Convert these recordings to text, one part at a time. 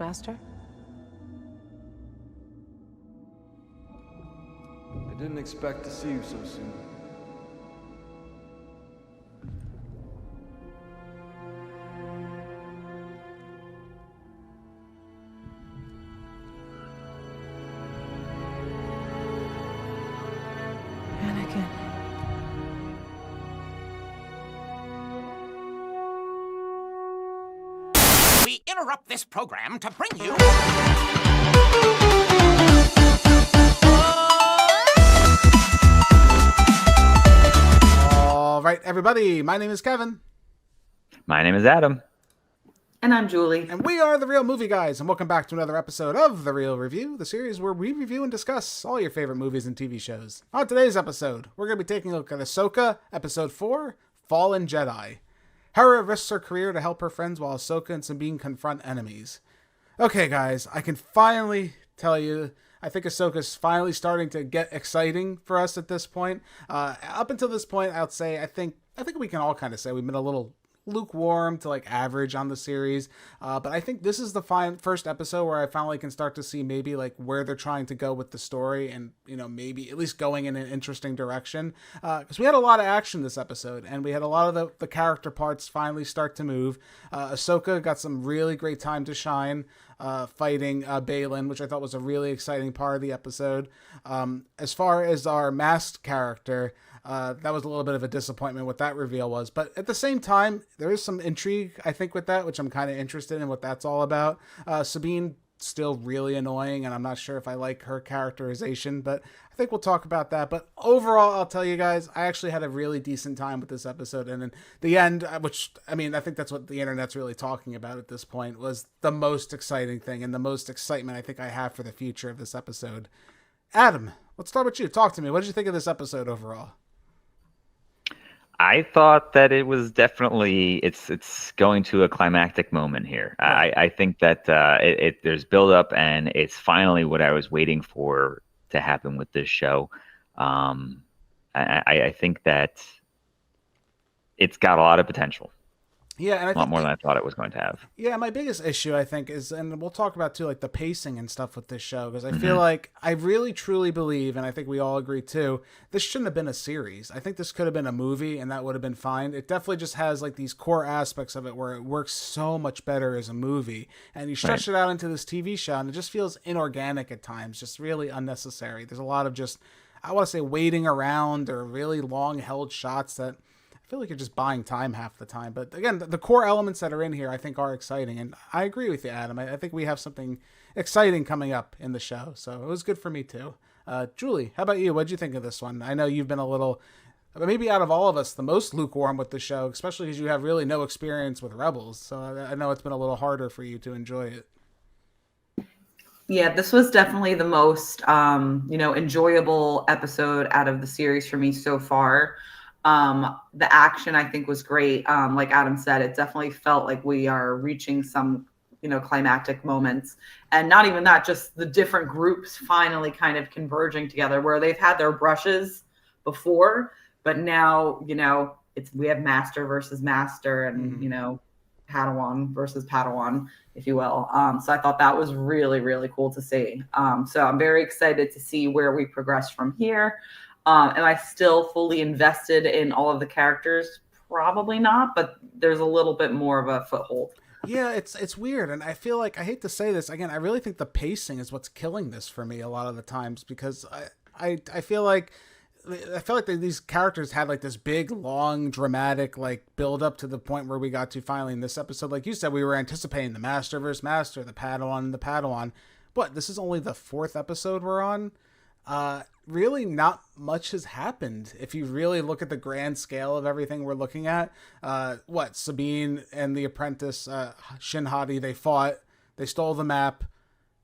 Master? I didn't expect to see you so soon. Anakin. We interrupt this program to bring you... All right, everybody, my name is Kevin. My name is Adam. And I'm Julie. And we are The Real Movie Guys, and welcome back to another episode of The Real Review, the series where we review and discuss all your favorite movies and TV shows. On today's episode, we're going to be taking a look at Ahsoka, Episode 4, Fallen Jedi. Hera risks her career to help her friends while Ahsoka and Sabine confront enemies. Okay, guys, I can finally tell you, I think Ahsoka's finally starting to get exciting for us at this point. Up until this point, I think we can all kind of say we've been a little lukewarm to like average on the series, but I think this is the first episode where I finally can start to see maybe like where they're trying to go with the story, and maybe at least going in an interesting direction, because we had a lot of action this episode, and we had a lot of the character parts finally start to move. Ahsoka got some really great time to shine fighting Balin, which I thought was a really exciting part of the episode. As far as our masked character, that was a little bit of a disappointment what that reveal was. But at the same time, there is some intrigue, I think, with that, which I'm kind of interested in what that's all about. Sabine, still really annoying, and I'm not sure if I like her characterization, but I think we'll talk about that. But overall, I'll tell you guys, I actually had a really decent time with this episode. And in the end, which, I mean, I think that's what the internet's really talking about at this point, was the most exciting thing and the most excitement I think I have for the future of this episode. Adam, let's start with you. Talk to me. What did you think of this episode overall? I thought that it was definitely it's going to a climactic moment here. Right. I think that there's build up, and it's finally what I was waiting for to happen with this show. I think that it's got a lot of potential. Yeah, and a lot more than I thought it was going to have. Yeah, my biggest issue, I think, is, and we'll talk about too, like the pacing and stuff with this show, because I feel like I really truly believe, and I think we all agree too, this shouldn't have been a series. I think this could have been a movie, and that would have been fine. It definitely just has like these core aspects of it where it works so much better as a movie, and you stretch it out into this TV show, and it just feels inorganic at times, just really unnecessary. There's a lot of just, I want to say, waiting around or really long held shots that I feel like you're just buying time half the time. But again, the core elements that are in here I think are exciting, and I agree with you, Adam. I think we have something exciting coming up in the show, so it was good for me too. Julie, how about you? What'd you think of this one? I know you've been a little, maybe out of all of us, the most lukewarm with the show, especially because you have really no experience with Rebels, so I know it's been a little harder for you to enjoy it. Yeah, this was definitely the most enjoyable episode out of the series for me so far. The action, I think, was great. Like Adam said, it definitely felt like we are reaching some, climactic moments, and not even that, just the different groups finally kind of converging together, where they've had their brushes before, but now, we have master versus master, and, Padawan versus Padawan, if you will. So I thought that was really, really cool to see. So I'm very excited to see where we progress from here. Am I still fully invested in all of the characters? Probably not, but there's a little bit more of a foothold. Yeah, it's weird, and I feel like, I hate to say this, again, I really think the pacing is what's killing this for me a lot of the times, because I feel like these characters had like this big, long, dramatic like build up to the point where we got to finally in this episode. Like you said, we were anticipating the Master versus Master, the Padawan. But this is only the 4th episode we're on. Really not much has happened if you really look at the grand scale of everything we're looking at. Sabine and the apprentice Shin Hati, they fought, they stole the map,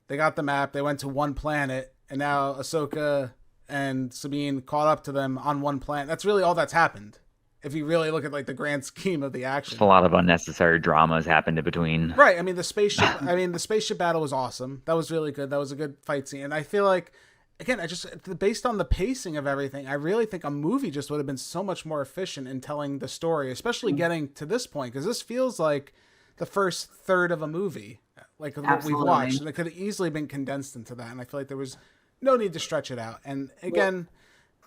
they got the map, they went to one planet, and now Ahsoka and Sabine caught up to them on one planet. That's really all that's happened if you really look at like the grand scheme of the action. Just a lot of unnecessary dramas happened in between. Right. I mean, the spaceship battle was awesome. That was really good. That was a good fight scene. And I feel like, again, based on the pacing of everything, I really think a movie just would have been so much more efficient in telling the story, especially getting to this point, because this feels like the first third of a movie. like what Absolutely. we've watched, and it could have easily been condensed into that. And I feel like there was no need to stretch it out. And again,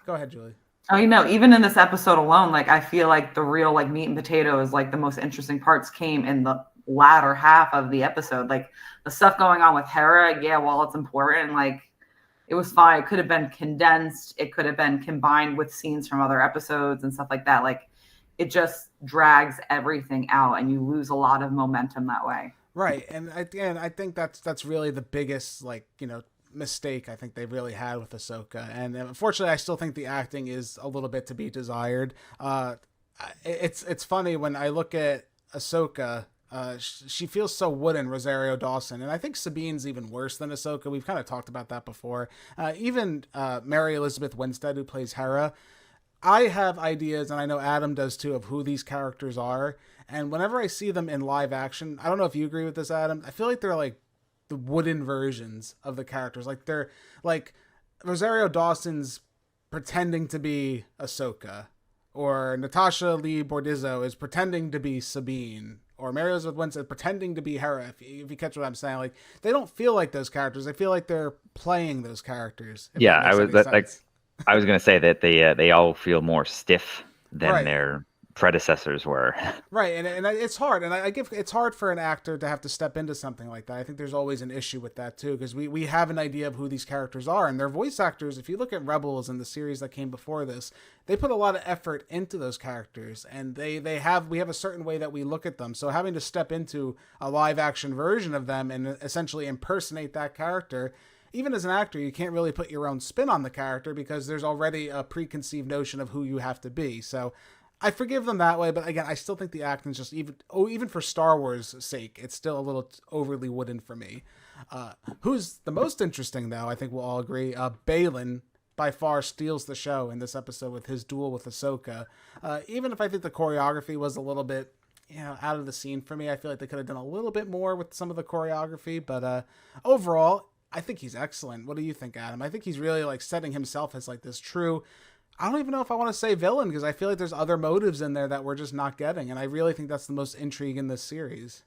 go ahead, Julie. Oh, even in this episode alone, like I feel like the real like meat and potatoes, like the most interesting parts came in the latter half of the episode. Like the stuff going on with Hera, yeah, while it's important, like it was fine. It could have been condensed. It could have been combined with scenes from other episodes and stuff like that. Like it just drags everything out, and you lose a lot of momentum that way. Right, and I think that's really the biggest mistake I think they really had with Ahsoka, and unfortunately I still think the acting is a little bit to be desired. It's funny when I look at Ahsoka. She feels so wooden, Rosario Dawson, and I think Sabine's even worse than Ahsoka. We've kind of talked about that before. Even Mary Elizabeth Winstead, who plays Hera, I have ideas, and I know Adam does too, of who these characters are. And whenever I see them in live action, I don't know if you agree with this, Adam, I feel like they're like the wooden versions of the characters. Like they're like Rosario Dawson's pretending to be Ahsoka, or Natasha Lee Bordizzo is pretending to be Sabine, or Mary Elizabeth Winstead pretending to be Hera, if you catch what I'm saying. Like, they don't feel like those characters. They feel like they're playing those characters. Yeah, I was going to say that they all feel more stiff than their predecessors were. Right, and it's hard, and it's hard for an actor to have to step into something like that. I think there's always an issue with that too, because we have an idea of who these characters are, and their voice actors. If you look at Rebels and the series that came before this, they put a lot of effort into those characters, and we have a certain way that we look at them. So having to step into a live action version of them and essentially impersonate that character, even as an actor, you can't really put your own spin on the character because there's already a preconceived notion of who you have to be. So I forgive them that way, but again, I still think the acting's just even for Star Wars' sake, it's still a little overly wooden for me. Who's the most interesting, though, I think we'll all agree, Baylan by far steals the show in this episode with his duel with Ahsoka. Even if I think the choreography was a little bit out of the scene for me, I feel like they could have done a little bit more with some of the choreography, but overall, I think he's excellent. What do you think, Adam? I think he's really like setting himself as like this true, I don't even know if I want to say villain, because I feel like there's other motives in there that we're just not getting. And I really think that's the most intrigue in this series.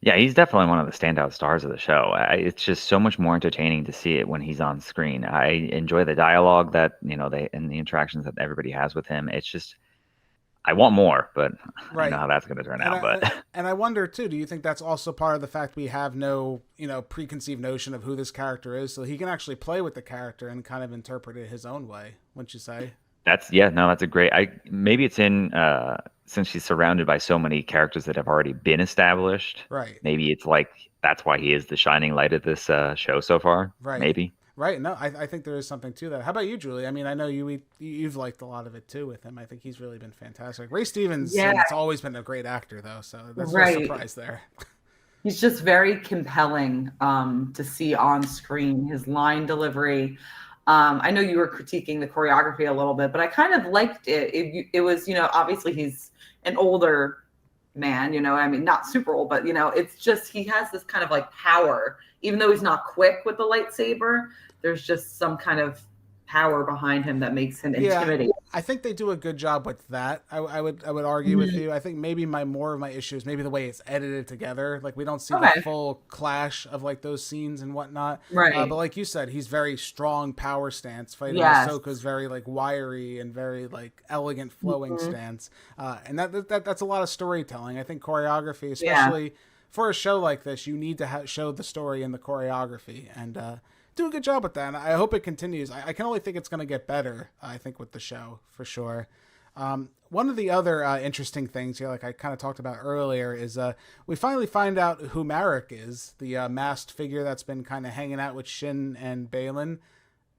Yeah, he's definitely one of the standout stars of the show. It's just so much more entertaining to see it when he's on screen. I enjoy the dialogue that, and the interactions that everybody has with him. It's just, I want more, but I don't know how that's going to turn out. And I wonder too, do you think that's also part of the fact we have no, preconceived notion of who this character is, so he can actually play with the character and kind of interpret it his own way, wouldn't you say? That's a great, maybe it's in, since she's surrounded by so many characters that have already been established. Right. Maybe it's like, that's why he is the shining light of this show so far. Right. Maybe. Right. No, I think there is something to that. How about you, Julie? I mean, I know you've liked a lot of it too with him. I think he's really been fantastic. Ray Stevens, it's always been a great actor though, so there's no surprise there. He's just very compelling to see on screen. His line delivery. I know you were critiquing the choreography a little bit, but I kind of liked it. It was, obviously he's an older man, I mean, not super old, but it's just, he has this kind of like power, even though he's not quick with the lightsaber. There's just some kind of power behind him that makes him intimidating. I think they do a good job with that. I would argue with you. I think maybe more of my issue is maybe the way it's edited together. Like, we don't see the full clash of like those scenes and whatnot. Right. But like you said, he's very strong power stance. Fighting Ahsoka's very like wiry and very like elegant flowing stance. And that's a lot of storytelling. I think choreography, especially for a show like this, you need to show the story in the choreography, and do a good job with that, and I hope it continues. I can only think it's going to get better, I think, with the show, for sure. One of the other interesting things here, like I kind of talked about earlier, is we finally find out who Marek is, the masked figure that's been kind of hanging out with Shin and Baylan.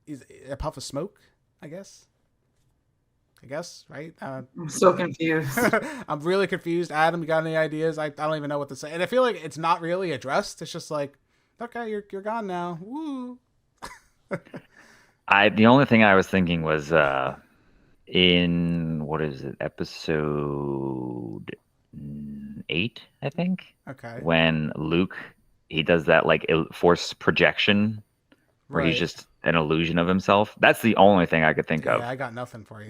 Is a puff of smoke, I guess, right? I'm so confused. I'm really confused. Adam, you got any ideas? I don't even know what to say. And I feel like it's not really addressed. It's just like, okay, you're gone now. Woo. The only thing I was thinking was in what is it, episode 8, I think. Okay. When Luke, he does that like force projection where he's just an illusion of himself. That's the only thing I could think of. Yeah, I got nothing for you.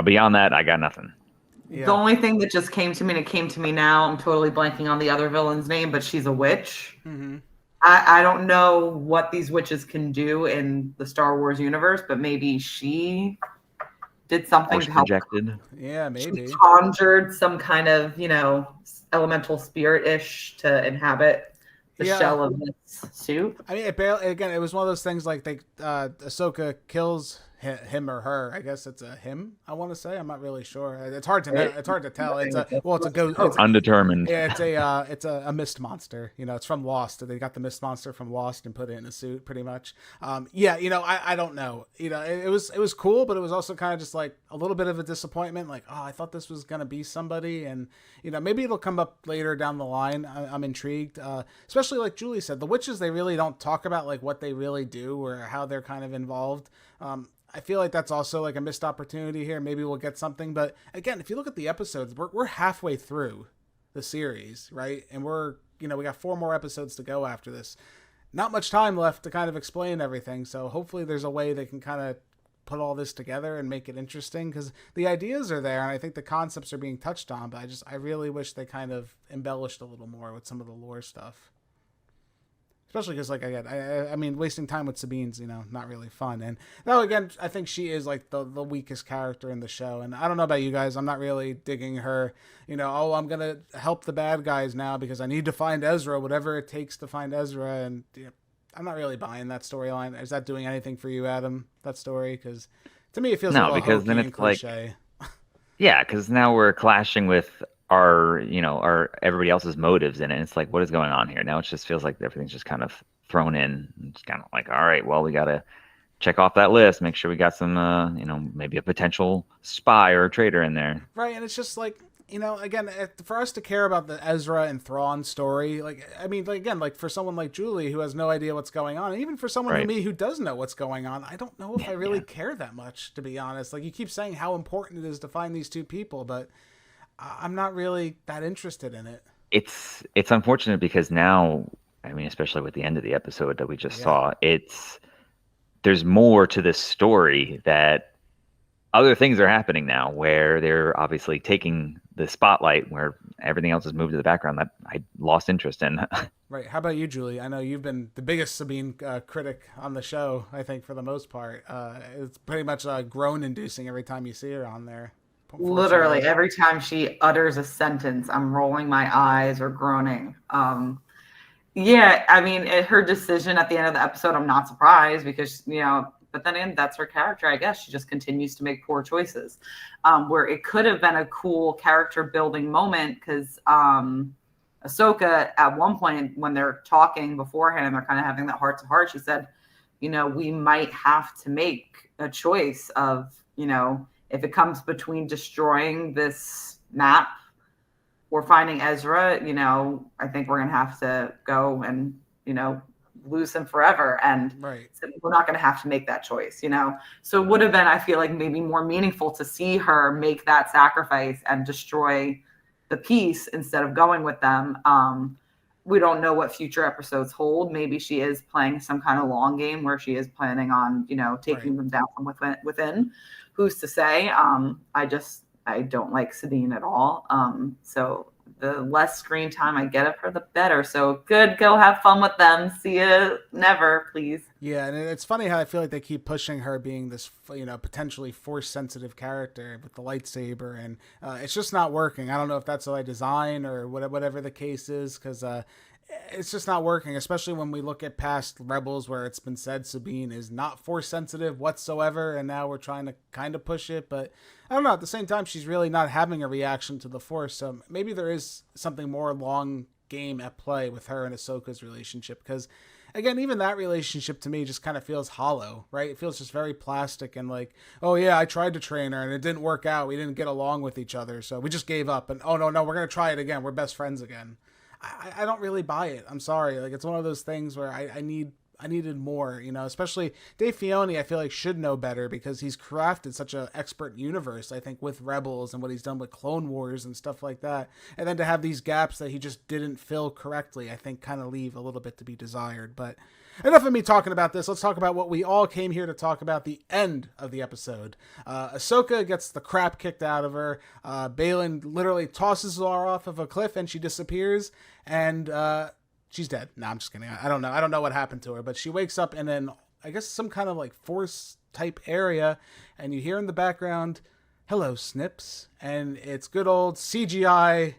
Beyond that, I got nothing. Yeah. The only thing that just came to me, and it came to me now, I'm totally blanking on the other villain's name, but she's a witch. Mm-hmm. I don't know what these witches can do in the Star Wars universe, but maybe she did something Force to help. projected. Yeah, She maybe. conjured some kind of, elemental spirit-ish to inhabit the shell of this suit. I mean, it was one of those things like Ahsoka kills him or her. I guess it's a him. I want to say. I'm not really sure. It's hard to know. It's hard to tell. It's a ghost. Undetermined. Yeah, it's a mist monster. It's from Lost. They got the mist monster from Lost and put it in a suit, pretty much. Yeah, I don't know. It was cool, but it was also kind of just like a little bit of a disappointment. Like, oh, I thought this was gonna be somebody, and maybe it'll come up later down the line. I'm intrigued, especially like Julie said, the witches, they really don't talk about like what they really do or how they're kind of involved. I feel like that's also like a missed opportunity here. Maybe we'll get something, but again, if you look at the episodes, we're halfway through the series, right? And we got 4 more episodes to go after this. Not much time left to kind of explain everything. So hopefully there's a way they can kind of put all this together and make it interesting, because the ideas are there and I think the concepts are being touched on, but I really wish they kind of embellished a little more with some of the lore stuff. Especially because, like, again, I mean, wasting time with Sabine's, not really fun. And now, again, I think she is, like, the weakest character in the show. And I don't know about you guys. I'm not really digging her, oh, I'm going to help the bad guys now because I need to find Ezra, whatever it takes to find Ezra. And I'm not really buying that storyline. Is that doing anything for you, Adam, that story? Because to me, it feels a little because then hokey it's and cliche. Yeah, because now we're clashing with our everybody else's motives in it. It's like, what is going on here? Now it just feels like everything's just kind of thrown in. It's kind of like, all right, well, we got to check off that list, make sure we got some, maybe a potential spy or a traitor in there. Right, and it's just like, again, for us to care about the Ezra and Thrawn story, like, I mean, like, again, like for someone like Julie who has no idea what's going on, and even for someone like me who does know what's going on, I don't know if I really care that much, to be honest. Like, you keep saying how important it is to find these 2 people, but I'm not really that interested in it. It's unfortunate because now, I mean, especially with the end of the episode that we just saw, there's more to this story, that other things are happening now where they're obviously taking the spotlight where everything else is moved to the background that I lost interest in. Right. How about you, Julie? I know you've been the biggest Sabine critic on the show, I think, for the most part. It's pretty much groan-inducing every time you see her on there. Literally, every time she utters a sentence, I'm rolling my eyes or groaning. Yeah, I mean, her decision at the end of the episode, I'm not surprised because, but then again, that's her character, I guess. She just continues to make poor choices. Where it could have been a cool character building moment, because Ahsoka, at one point when they're talking beforehand and they're kind of having that heart to heart, she said, we might have to make a choice of, if it comes between destroying this map or finding Ezra, I think we're going to have to go and, lose him forever. And so we're not going to have to make that choice, So it would have been, I feel like, maybe more meaningful to see her make that sacrifice and destroy the peace instead of going with them. We don't know what future episodes hold. Maybe she is playing some kind of long game where she is planning on, taking them down from within. Who's to say? I don't like Sabine at all. So the less screen time I get of her, the better. So good, go have fun with them. See you never, please. Yeah, and it's funny how I feel like they keep pushing her being this, potentially force-sensitive character with the lightsaber, and it's just not working. I don't know if that's by design or whatever the case is, because it's just not working, especially when we look at past Rebels where it's been said Sabine is not force sensitive whatsoever, and now we're trying to kind of push it, but I don't know, at the same time she's really not having a reaction to the Force, so maybe there is something more long game at play with her and Ahsoka's relationship, because again, even that relationship to me just kind of feels hollow, right? It feels just very plastic and like, oh yeah, I tried to train her and it didn't work out, we didn't get along with each other, so we just gave up, and oh no, we're gonna try it again, we're best friends again. I don't really buy it. I'm sorry. Like, it's one of those things where I needed more, especially Dave Filoni, I feel like should know better because he's crafted such an expert universe, I think, with Rebels and what he's done with Clone Wars and stuff like that. And then to have these gaps that he just didn't fill correctly, I think kind of leave a little bit to be desired. But enough of me talking about this. Let's talk about what we all came here to talk about, the end of the episode. Ahsoka gets the crap kicked out of her. Balin literally tosses her off of a cliff and she disappears. And she's dead. No, I'm just kidding. I don't know. I don't know what happened to her, but she wakes up in I guess some kind of like forest type area. And you hear in the background, "Hello, Snips." And it's good old CGI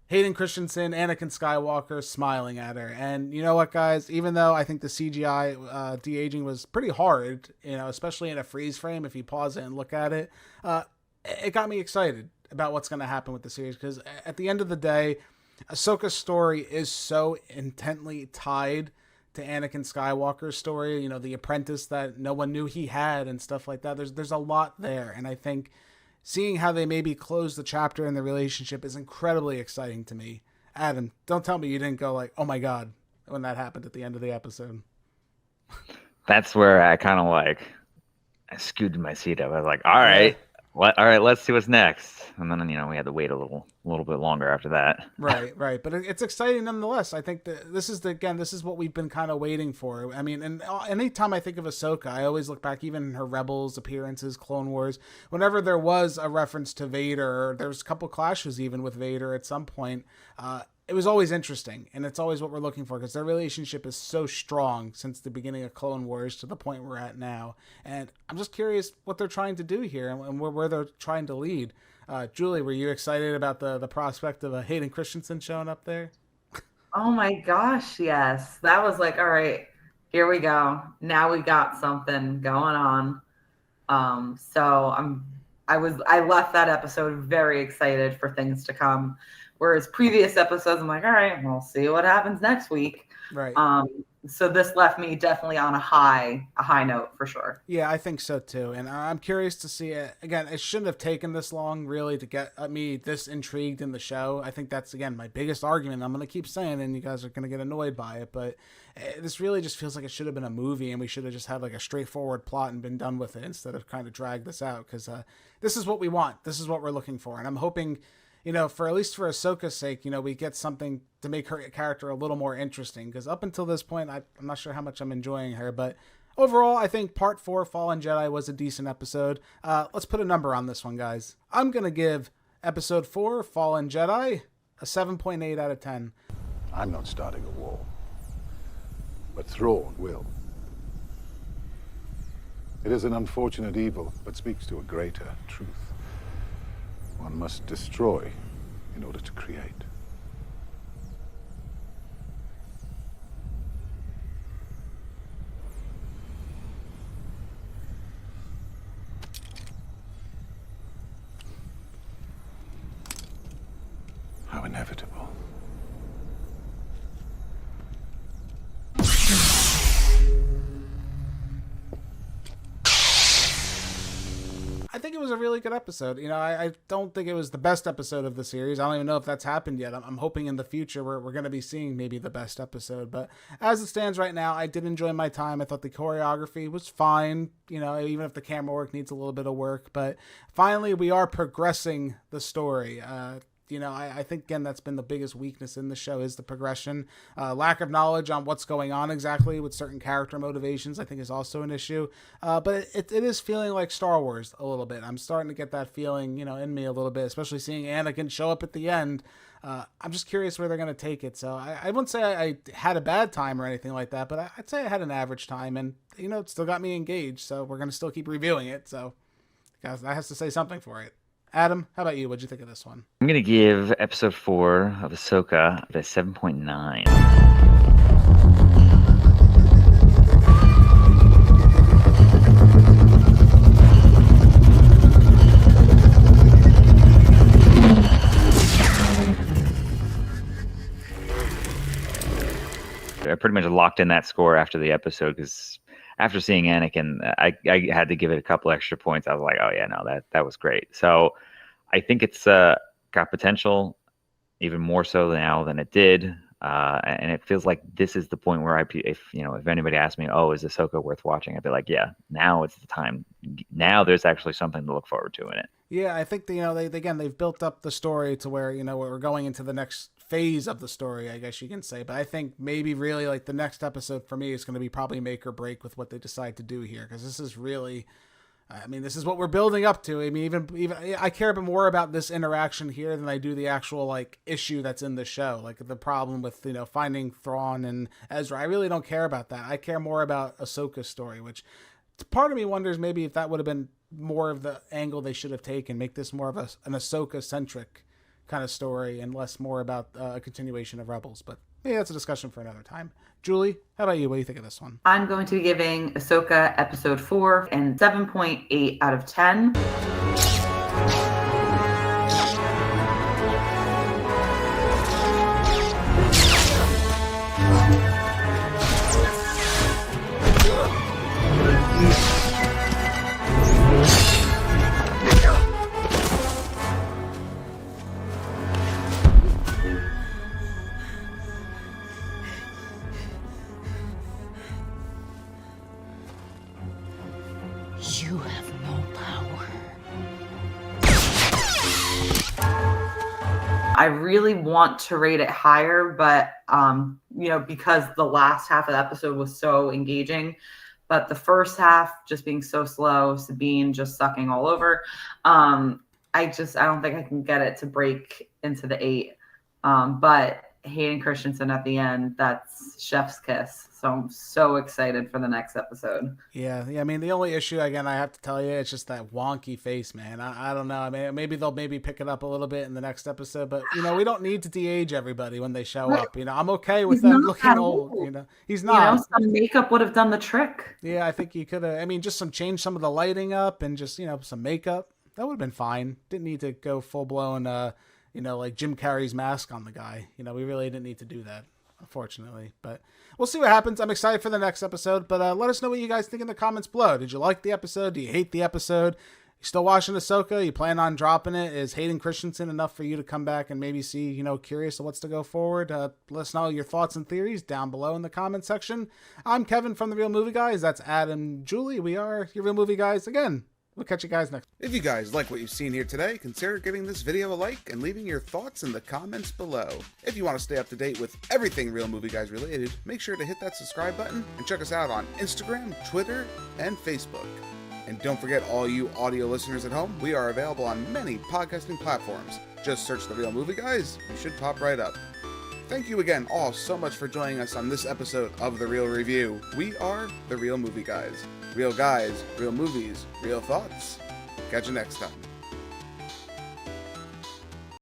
Hayden Christensen, Anakin Skywalker, smiling at her. And you know what, guys? Even though I think the CGI de-aging was pretty hard, especially in a freeze frame, if you pause it and look at it, it got me excited about what's going to happen with the series. Because at the end of the day, Ahsoka's story is so intently tied to Anakin Skywalker's story. The apprentice that no one knew he had and stuff like that. There's a lot there, and I think seeing how they maybe close the chapter in the relationship is incredibly exciting to me. Adam, don't tell me you didn't go like, "Oh my God," when that happened at the end of the episode. That's where I kind of I scooted my seat up. I was like, all right, let's see what's next. And then, we had to wait a little bit longer after that. Right. But it's exciting nonetheless. I think that this is what we've been kind of waiting for. I mean, and anytime I think of Ahsoka, I always look back, even in her Rebels appearances, Clone Wars, whenever there was a reference to Vader, or there was a couple clashes even with Vader at some point, it was always interesting, and it's always what we're looking for, because their relationship is so strong since the beginning of Clone Wars to the point we're at now. And I'm just curious what they're trying to do here and where they're trying to lead. Julie, were you excited about the prospect of Hayden Christensen showing up there? Oh my gosh, yes. That was like, all right, here we go. Now we got something going on. I left that episode very excited for things to come. Whereas previous episodes, I'm like, all right, we'll see what happens next week. Right. So this left me definitely on a high note for sure. Yeah, I think so too. And I'm curious to see it. Again, it shouldn't have taken this long really to get me this intrigued in the show. I think that's, again, my biggest argument. I'm going to keep saying it, and you guys are going to get annoyed by it. But this really just feels like it should have been a movie, and we should have just had like a straightforward plot and been done with it instead of kind of drag this out. Because this is what we want. This is what we're looking for. And I'm hoping, for at least for Ahsoka's sake, we get something to make her character a little more interesting. Because up until this point, I'm not sure how much I'm enjoying her. But overall, I think Part 4, Fallen Jedi, was a decent episode. Let's put a number on this one, guys. I'm going to give Episode 4, Fallen Jedi, a 7.8 out of 10. I'm not starting a war, but Thrawn will. It is an unfortunate evil, but speaks to a greater truth. One must destroy in order to create. How inevitable. I think it was a really good episode. I don't think it was the best episode of the series. I don't even know if that's happened yet. I'm hoping in the future we're going to be seeing maybe the best episode. But as it stands right now, I did enjoy my time. I thought the choreography was fine, even if the camera work needs a little bit of work. But finally, we are progressing the story. I think, again, that's been the biggest weakness in the show is the progression. Lack of knowledge on what's going on exactly with certain character motivations, I think, is also an issue. But it is feeling like Star Wars a little bit. I'm starting to get that feeling, in me a little bit, especially seeing Anakin show up at the end. I'm just curious where they're going to take it. So I wouldn't say I had a bad time or anything like that, but I'd say I had an average time, and, it still got me engaged. So we're going to still keep reviewing it. So guys, that has to say something for it. Adam, how about you? What'd you think of this one? I'm going to give episode 4 of Ahsoka a 7.9. I pretty much locked in that score after the episode because after seeing Anakin, I had to give it a couple extra points. I was like, oh yeah, no, that was great. So I think it's got potential even more so now than it did. And it feels like this is the point where if anybody asked me, oh, is Ahsoka worth watching? I'd be like, yeah, now it's the time. Now there's actually something to look forward to in it. Yeah, I think they've built up the story to where we're going into the next phase of the story, I guess you can say. But I think maybe really like the next episode for me is going to be probably make or break with what they decide to do here, because this is really, I mean, this is what we're building up to. I mean, even I care a bit more about this interaction here than I do the actual like issue that's in the show, like the problem with, you know, finding Thrawn and Ezra. I really don't care about that. I care more about Ahsoka's story, which part of me wonders maybe if that would have been more of the angle they should have taken, make this more of an Ahsoka centric kind of story and less more about a continuation of Rebels. But yeah, that's a discussion for another time. Julie, how about you? What do you think of this one? I'm going to be giving Ahsoka episode 4 and 7.8 out of 10. You have no power. I really want to rate it higher, but you know, because the last half of the episode was so engaging, but the first half just being so slow, Sabine just sucking all over. I don't think I can get it to break into the 8. But Hayden Christensen at the end, that's chef's kiss. So I'm so excited for the next episode. Yeah. I mean, the only issue, again, I have to tell you, it's just that wonky face, man. I don't know. I mean, maybe they'll pick it up a little bit in the next episode, but, you know, we don't need to de-age everybody when they show up. You know, I'm okay with them looking old. You know, he's not. You know, some makeup would have done the trick. Yeah, I think you could have. I mean, just change some of the lighting up and just, you know, some makeup. That would have been fine. Didn't need to go full-blown, you know, like Jim Carrey's mask on the guy. You know, we really didn't need to do that, unfortunately. But we'll see what happens. I'm excited for the next episode. But let us know what you guys think in the comments below. Did you like the episode? Do you hate the episode? You still watching Ahsoka? You plan on dropping it? Is Hayden Christensen enough for you to come back and maybe see, you know, curious of what's to go forward? Let us know your thoughts and theories down below in the comment section. I'm Kevin from The Real Movie Guys. That's Adam, Julie. We are your Real Movie Guys. Again, we'll catch you guys next. If you guys like what you've seen here today, consider giving this video a like and leaving your thoughts in the comments below. If you want to stay up to date with everything Real Movie Guys related, make sure to hit that subscribe button and check us out on Instagram, Twitter, and Facebook. And don't forget, all you audio listeners at home, we are available on many podcasting platforms. Just search The Real Movie Guys, you should pop right up. Thank you again all so much for joining us on this episode of The Real Review. We are The Real Movie Guys. Real guys, real movies, real thoughts. Catch you next time.